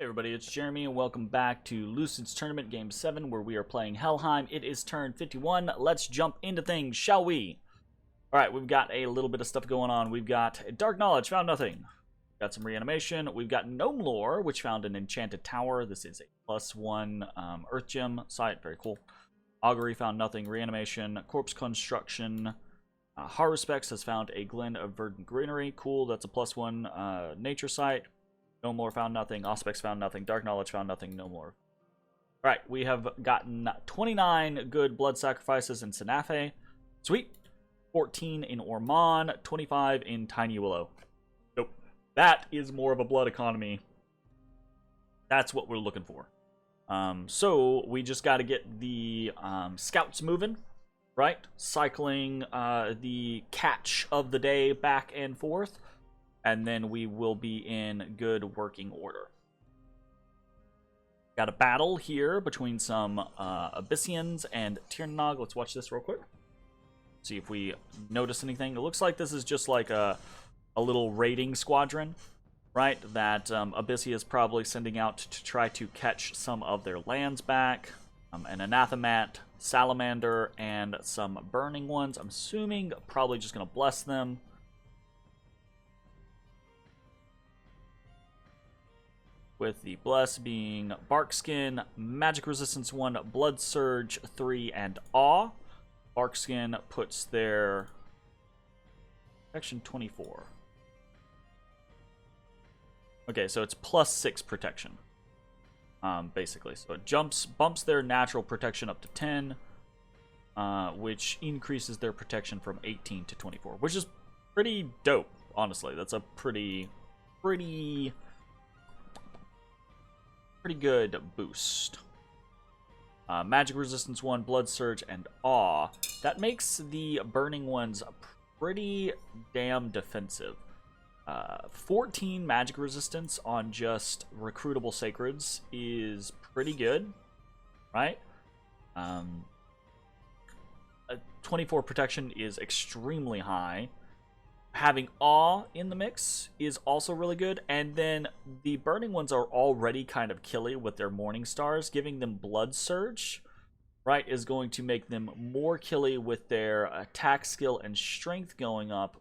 Everybody, it's Jeremy, and welcome back to Lucid's Tournament Game 7, where we are playing Helheim. It is turn 51. Let's jump into things, shall we? Alright, we've got a little bit of stuff going on. We've got Dark Knowledge, found nothing. Got some reanimation. We've got Gnome Lore, which found an enchanted tower. This is a +1 Earth Gem site. Very cool. Augury, found nothing. Reanimation. Corpse Construction. Haruspex has found a Glen of Verdant Greenery. Cool, that's a +1 nature site. No more, found nothing. Auspex found nothing. Dark Knowledge found nothing. No more. Alright, we have gotten 29 good blood sacrifices in Sanafe. Sweet. 14 in Orman. 25 in Tiny Willow. Nope. That is more of a blood economy. That's what we're looking for. So, we just got to get the scouts moving. Right? Cycling the catch of the day back and forth. And then we will be in good working order. Got a battle here between some Abyssians and Tiernog. Let's watch this real quick. See if we notice anything. It looks like this is just like a little raiding squadron, right? That Abyssia is probably sending out to try to catch some of their lands back. An Anathemat, Salamander, and some Burning Ones. I'm assuming probably just going to bless them. With the Bless being Barkskin, Magic Resistance 1, Blood Surge 3, and Awe. Barkskin puts their protection 24. Okay, so it's +6 protection, basically. So it bumps their natural protection up to 10, which increases their protection from 18 to 24, which is pretty dope, honestly. That's a pretty good boost. Magic Resistance 1, Blood Surge, and Awe. That makes the Burning Ones pretty damn defensive. 14 Magic Resistance on just recruitable Sacreds is pretty good, right? 24 protection is extremely high. Having Awe in the mix is also really good, and then the Burning Ones are already kind of killy with their Morning Stars. Giving them Blood Surge, right, is going to make them more killy with their attack skill and strength going up,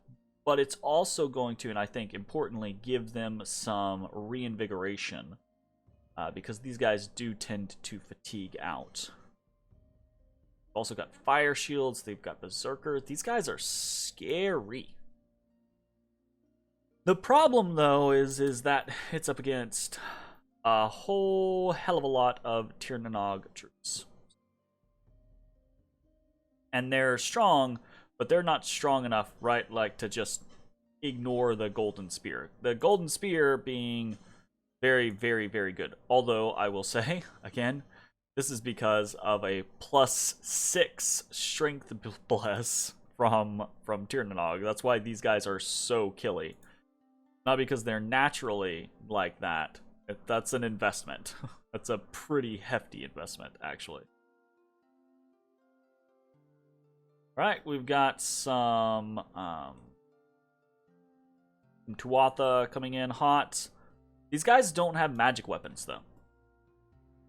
but it's also going to, and I think importantly, give them some reinvigoration, because these guys do tend to fatigue out. Also got Fire Shields, they've got Berserker. These guys are scary. The problem, though, is that it's up against a whole hell of a lot of Tiernog troops. And they're strong, but they're not strong enough, right, like, to just ignore the Golden Spear. The Golden Spear being very, very, very good. Although, I will say, again, this is because of a +6 strength bless from Tiernog. That's why these guys are so killy. Not because they're naturally like that. That's an investment. That's a pretty hefty investment, actually. Alright, we've got some Tuatha coming in hot. These guys don't have magic weapons, though.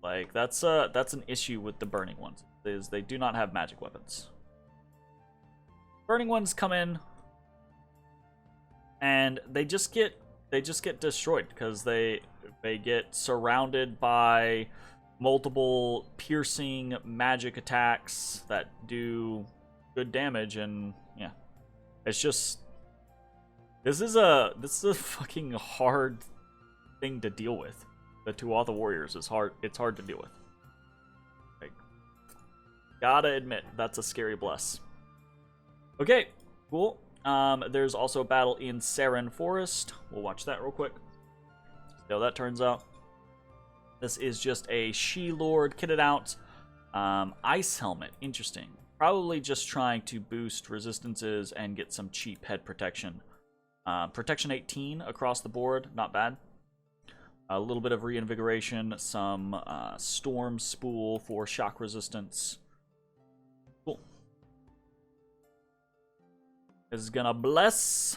Like, that's an issue with the Burning Ones, is they do not have magic weapons. Burning Ones come in, and they just get destroyed because they get surrounded by multiple piercing magic attacks that do good damage, and yeah, it's just this is a fucking hard thing to deal with. The Tuatha Warriors is hard. It's hard to deal with. Like, gotta admit, that's a scary bless. Okay, cool. There's also a battle in Saren Forest. We'll watch that real quick. See how that turns out. This is just a She-Lord kitted out. Ice Helmet, interesting. Probably just trying to boost resistances and get some cheap head protection. Protection 18 across the board, not bad. A little bit of reinvigoration, some Storm Spool for shock resistance. Cool. Is gonna bless.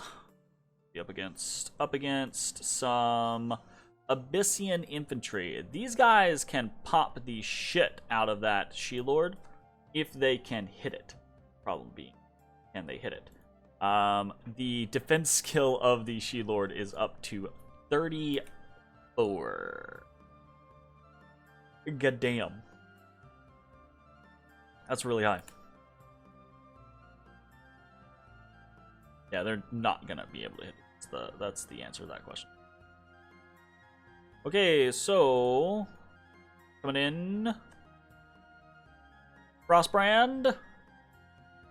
Be up against some Abyssian Infantry. These guys can pop the shit out of that She-Lord if they can hit it. Problem being, can they hit it? The defense skill of the She-Lord is up to 34. God damn. That's really high. Yeah, they're not gonna be able to hit it. That's the answer to that question. Okay, so coming in, Frostbrand.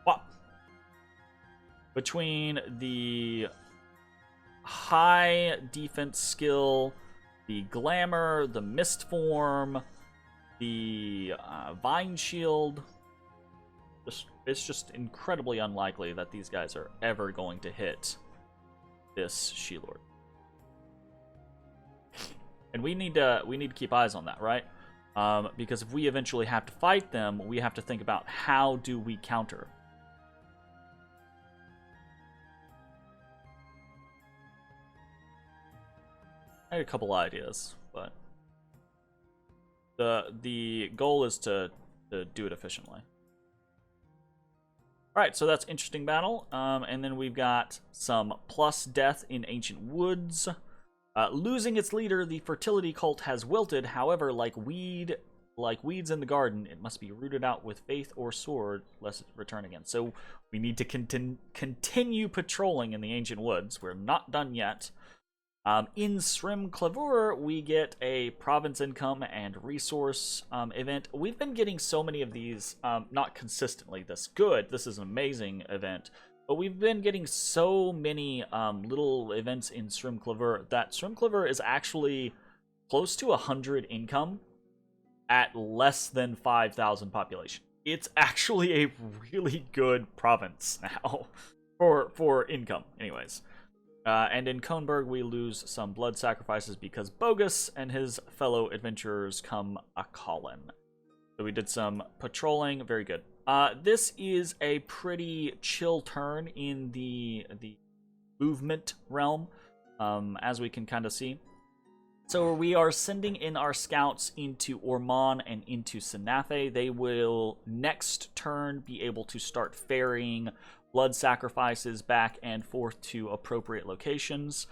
Whop. Between the high defense skill, the glamour, the mist form, the vine shield, it's just incredibly unlikely that these guys are ever going to hit this She-Lord. And we need to keep eyes on that, right? Because if we eventually have to fight them, we have to think about how do we counter. I had a couple ideas, but the goal is to do it efficiently. Alright, so that's interesting battle. And then we've got some plus death in Ancient Woods. Losing its leader, the fertility cult has wilted. However, like weeds in the garden, it must be rooted out with faith or sword, lest it return again. So we need to continue patrolling in the Ancient Woods. We're not done yet. In Srim Clavur, we get a province income and resource event. We've been getting so many of these, not consistently this good. This is an amazing event. But we've been getting so many little events in Srim Clavur that Srim Clavur is actually close to 100 income at less than 5,000 population. It's actually a really good province now for income, anyways. And in Kohnberg, we lose some blood sacrifices because Bogus and his fellow adventurers come a-callin'. So we did some patrolling. Very good. This is a pretty chill turn in the movement realm, as we can kind of see. So we are sending in our scouts into Orman and into Sanafe. They will next turn be able to start ferrying blood sacrifices back and forth to appropriate locations.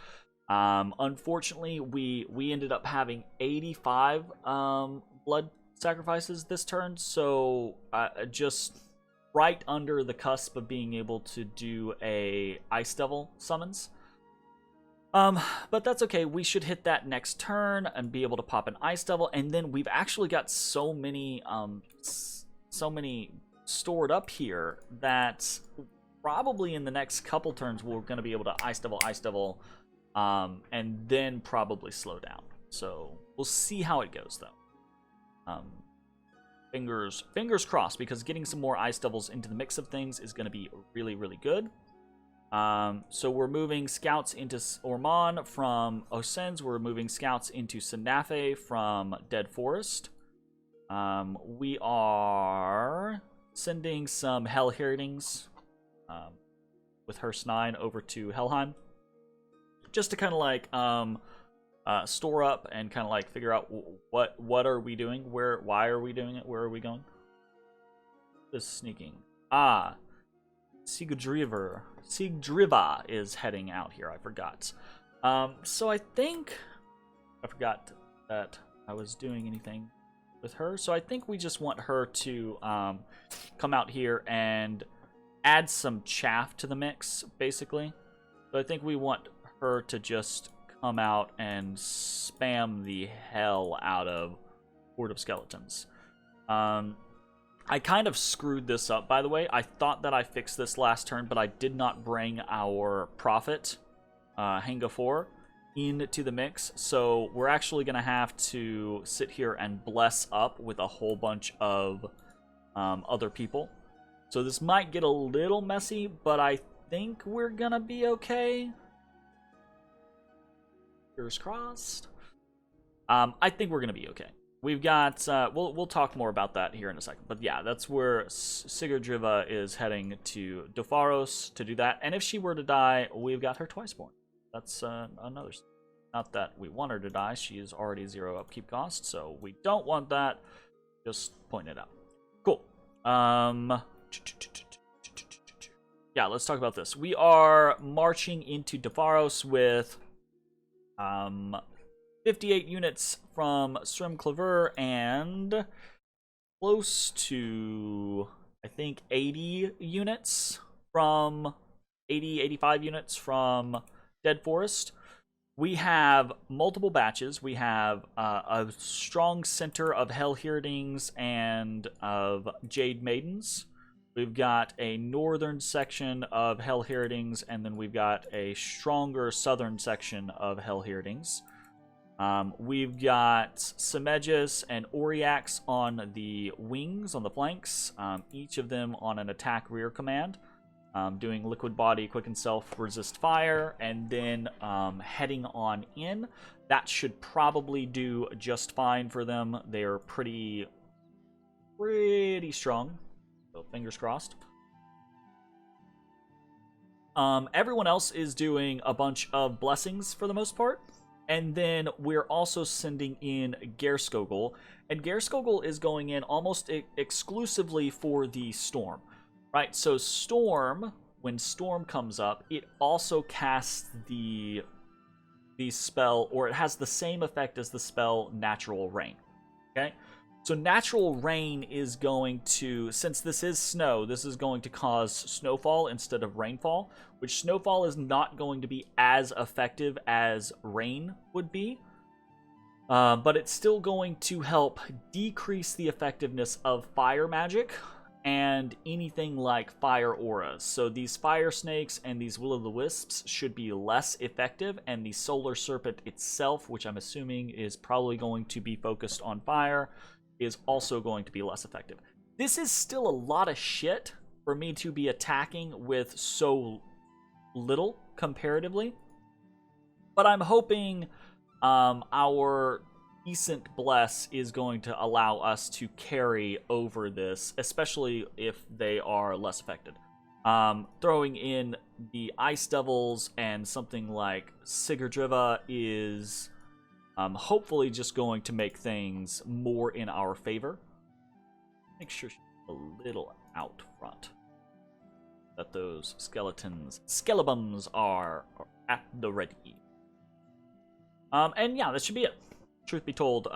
Unfortunately, we ended up having 85 blood sacrifices this turn, so just right under the cusp of being able to do a Ice Devil summons. But that's okay. We should hit that next turn and be able to pop an Ice Devil, and then we've actually got so many stored up here that probably in the next couple turns we're going to be able to Ice Devil, and then probably slow down. So we'll see how it goes, though. Fingers crossed, because getting some more Ice Devils into the mix of things is going to be really, really good. So we're moving scouts into Orman from Osens. We're moving scouts into Sanafe from Dead Forest. We are sending some Hellherdings with Hearst 9 over to Helheim, just to kind of like store up and kind of like figure out what are we doing, why are we doing it, where are we going. This sneaking. Sigdriva is heading out here. I forgot. So I think I forgot that I was doing anything with her. So I think we just want her to come out here and add some chaff to the mix, basically. So I think we want her to just come out and spam the hell out of Horde of Skeletons. I kind of screwed this up, by the way. I thought that I fixed this last turn, but I did not bring our Prophet, Hanga 4, into the mix. So we're actually going to have to sit here and bless up with a whole bunch of other people. So this might get a little messy, but I think we're going to be okay. Fingers crossed. I think we're going to be okay. We've got, we'll talk more about that here in a second. But yeah, that's where Sigurdriva is heading to Dofaros to do that. And if she were to die, we've got her Twiceborn. That's another. Not that we want her to die. She is already 0 upkeep cost, so we don't want that. Just point it out. Cool. Yeah, let's talk about this. We are marching into Defaros with 58 units from Strimclaver and close to, I think, 80 units from 85 units from Dead Forest. We have multiple batches. We have a strong center of Hellheardings and of Jade Maidens. We've got a northern section of Hellheardings, and then we've got a stronger southern section of Hellheardings. We've got Semeges and Oriax on the wings, on the flanks, each of them on an attack rear command, doing Liquid Body, Quicken Self, Resist Fire, and then heading on in. That should probably do just fine for them. They're pretty strong. So fingers crossed. Everyone else is doing a bunch of blessings for the most part. And then we're also sending in Gerskogel. And Gerskogel is going in almost exclusively for the Storm. Right? So Storm, when Storm comes up, it also casts the spell, or it has the same effect as the spell Natural Rain. Okay? So Natural Rain is going to, since this is snow, this is going to cause snowfall instead of rainfall, which snowfall is not going to be as effective as rain would be, but it's still going to help decrease the effectiveness of fire magic and anything like fire auras. So these fire snakes and these will-o'-the-wisps should be less effective, and the solar serpent itself, which I'm assuming is probably going to be focused on fire, is also going to be less effective. This is still a lot of shit for me to be attacking with so little comparatively, but I'm hoping our decent bless is going to allow us to carry over this, especially if they are less affected. Throwing in the Ice Devils and something like Sigurdriva is hopefully just going to make things more in our favor. Make sure she's a little out front. That those skeletons are at the ready. And yeah, that should be it. Truth be told,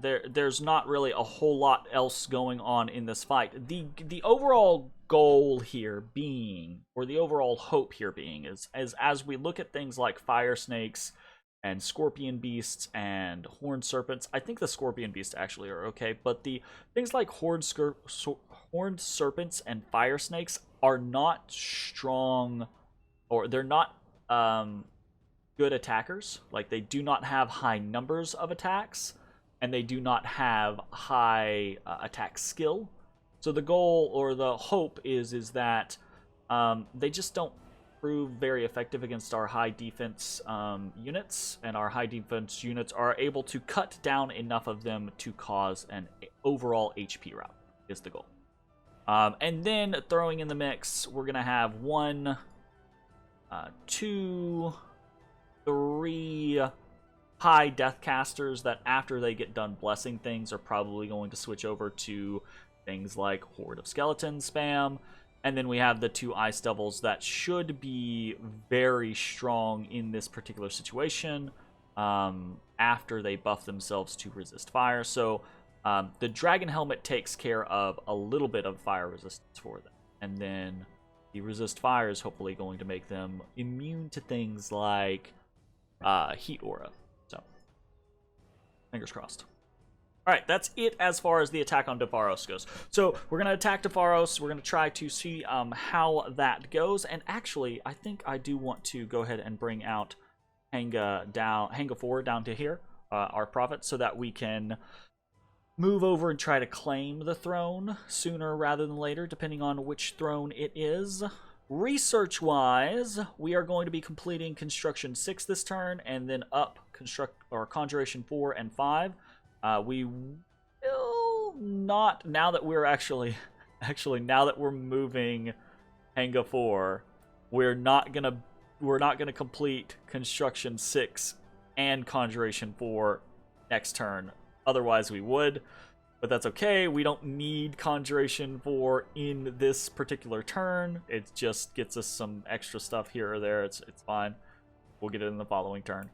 there's not really a whole lot else going on in this fight. The overall goal here being, or the overall hope here being, is as we look at things like fire snakes and scorpion beasts and horned serpents. I think the scorpion beasts actually are okay, but the things like horned serpents and fire snakes are not strong, or they're not good attackers. Like, they do not have high numbers of attacks, and they do not have high attack skill. So the goal, or the hope, is that they just don't prove very effective against our high defense units, and our high defense units are able to cut down enough of them to cause an overall HP rout, is the goal. And then throwing in the mix, we're going to have 1, 2, 3 high death casters that after they get done blessing things are probably going to switch over to things like Horde of Skeletons spam. And then we have the 2 Ice Devils that should be very strong in this particular situation after they buff themselves to resist fire. So the Dragon Helmet takes care of a little bit of fire resistance for them. And then the resist fire is hopefully going to make them immune to things like heat aura. So fingers crossed. Alright, that's it as far as the attack on Defaros goes. So we're going to attack Defaros. We're going to try to see how that goes. And actually, I think I do want to go ahead and bring out Hanga 4 down to here, our prophet, so that we can move over and try to claim the throne sooner rather than later, depending on which throne it is. Research-wise, we are going to be completing Construction 6 this turn, and then up Conjuration 4 and 5. We will not, now that we're actually now that we're moving Hanga 4, we're not gonna complete Construction 6 and Conjuration 4 next turn. Otherwise we would, but that's okay. We don't need Conjuration 4 in this particular turn. It just gets us some extra stuff here or there. It's fine. We'll get it in the following turn.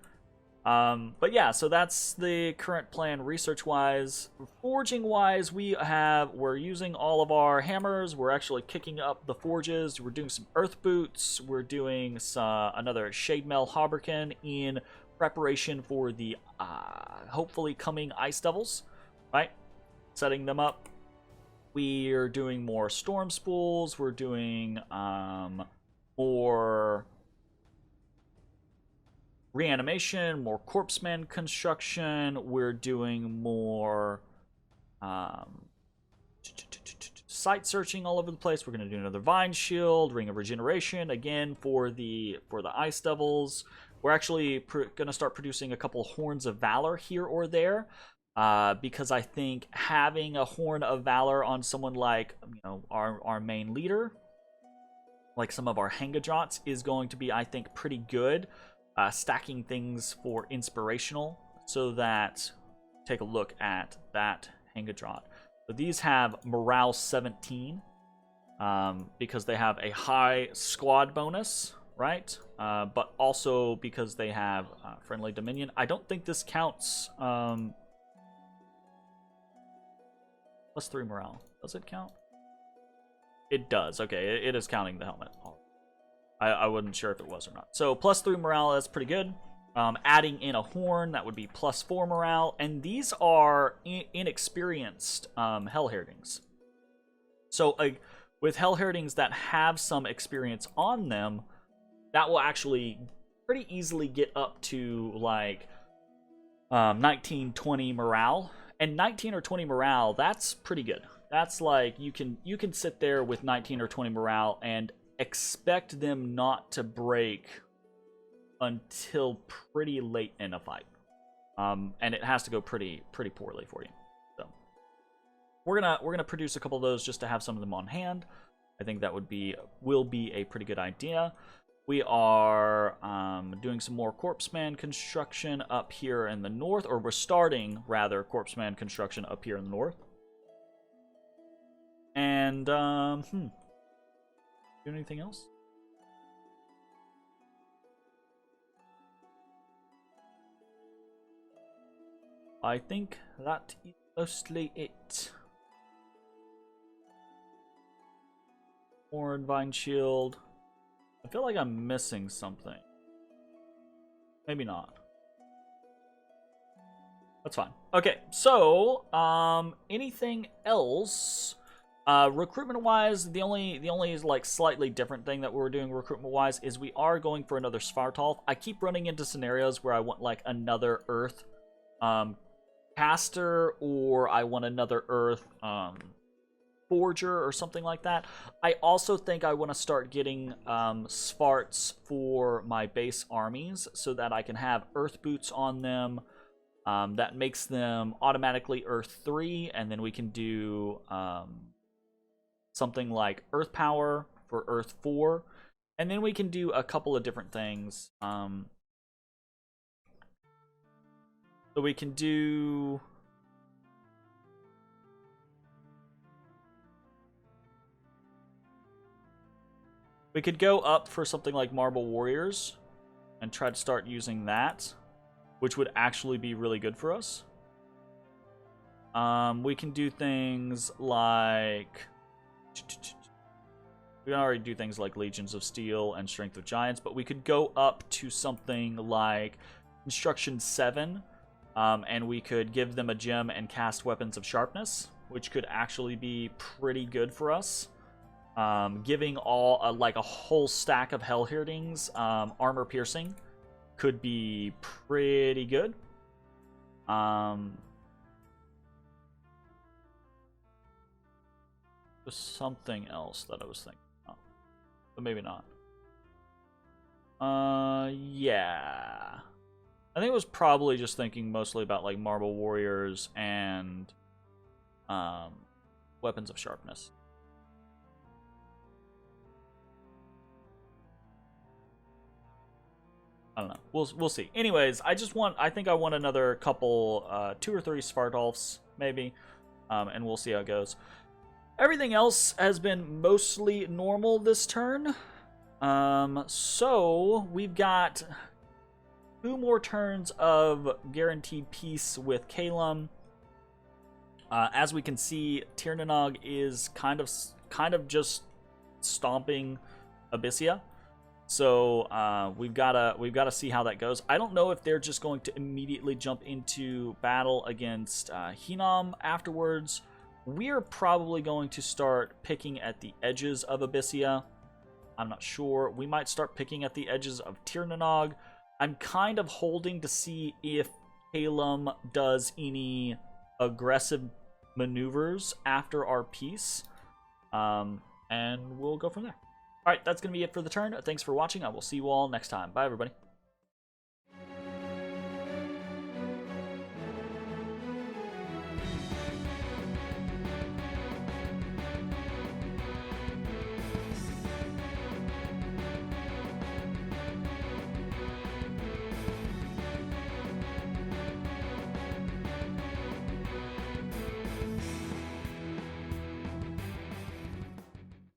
But yeah, so that's the current plan research-wise. Forging-wise, we're using all of our hammers. We're actually kicking up the forges. We're doing some earth boots. We're doing another Shademail Hauberkin in preparation for the hopefully coming Ice Devils, right? Setting them up. We're doing more Storm Spools. We're doing more reanimation, more corpseman construction. We're doing more site searching all over the place. We're going to do another Vine Shield, Ring of Regeneration again for the Ice Devils. We're actually going to start producing a couple Horns of Valor here or there, because I think having a Horn of Valor on someone like our main leader, like some of our Hangajots, is going to be, I think, pretty good. Stacking things for inspirational, so that take a look at that Hangajot. So these have morale 17 because they have a high squad bonus, right? But also because they have friendly dominion. I don't think this counts +3 morale. Does it count? It does. Okay, it is counting the helmet. I wasn't sure if it was or not. So +3 morale, that's pretty good. Adding in a horn, that would be +4 morale. And these are inexperienced Hellherdings. So with Hellherdings that have some experience on them, that will actually pretty easily get up to like 19, 20 morale. And 19 or 20 morale, that's pretty good. That's like you can sit there with 19 or 20 morale and expect them not to break until pretty late in a fight, and it has to go pretty poorly for you. So we're gonna produce a couple of those just to have some of them on hand. I think that will be a pretty good idea. We are doing some more Corpseman construction up here in the north, or we're starting rather Corpseman construction up here in the north. And do anything else? I think that is mostly it. Horn, Vine Shield. I feel like I'm missing something. Maybe not. That's fine. Okay, so anything else? Recruitment-wise, the only like slightly different thing that we're doing recruitment-wise is we are going for another Svartalf. I keep running into scenarios where I want like another Earth caster, or I want another Earth forger or something like that. I also think I want to start getting Svarts for my base armies so that I can have Earth boots on them. That makes them automatically Earth 3, and then we can do something like Earth Power for Earth 4, and then we can do a couple of different things. So we can do... We could go up for something like Marble Warriors and try to start using that, which would actually be really good for us. We can do things like... We can already do things like Legions of Steel and Strength of Giants, but we could go up to something like Construction 7, and we could give them a gem and cast Weapons of Sharpness, which could actually be pretty good for us. Giving like a whole stack of Hellherdings armor piercing could be pretty good. There's something else that I was thinking about, but maybe not. Yeah. I think it was probably just thinking mostly about like Marble Warriors and Weapons of Sharpness. I don't know. We'll see. Anyways, I think I want another couple, 2 or 3 Svartalfs, maybe. And we'll see how it goes. Everything else has been mostly normal this turn. So we've got 2 more turns of guaranteed peace with Kalum. As we can see, Tirnanog is kind of just stomping Abyssia. So we've gotta see how that goes. I don't know if they're just going to immediately jump into battle against Hinam afterwards. We're probably going to start picking at the edges of Abyssia. I'm not sure. We might start picking at the edges of Tirnanog. I'm kind of holding to see if Kalum does any aggressive maneuvers after our peace. And we'll go from there. Alright, that's going to be it for the turn. Thanks for watching. I will see you all next time. Bye, everybody.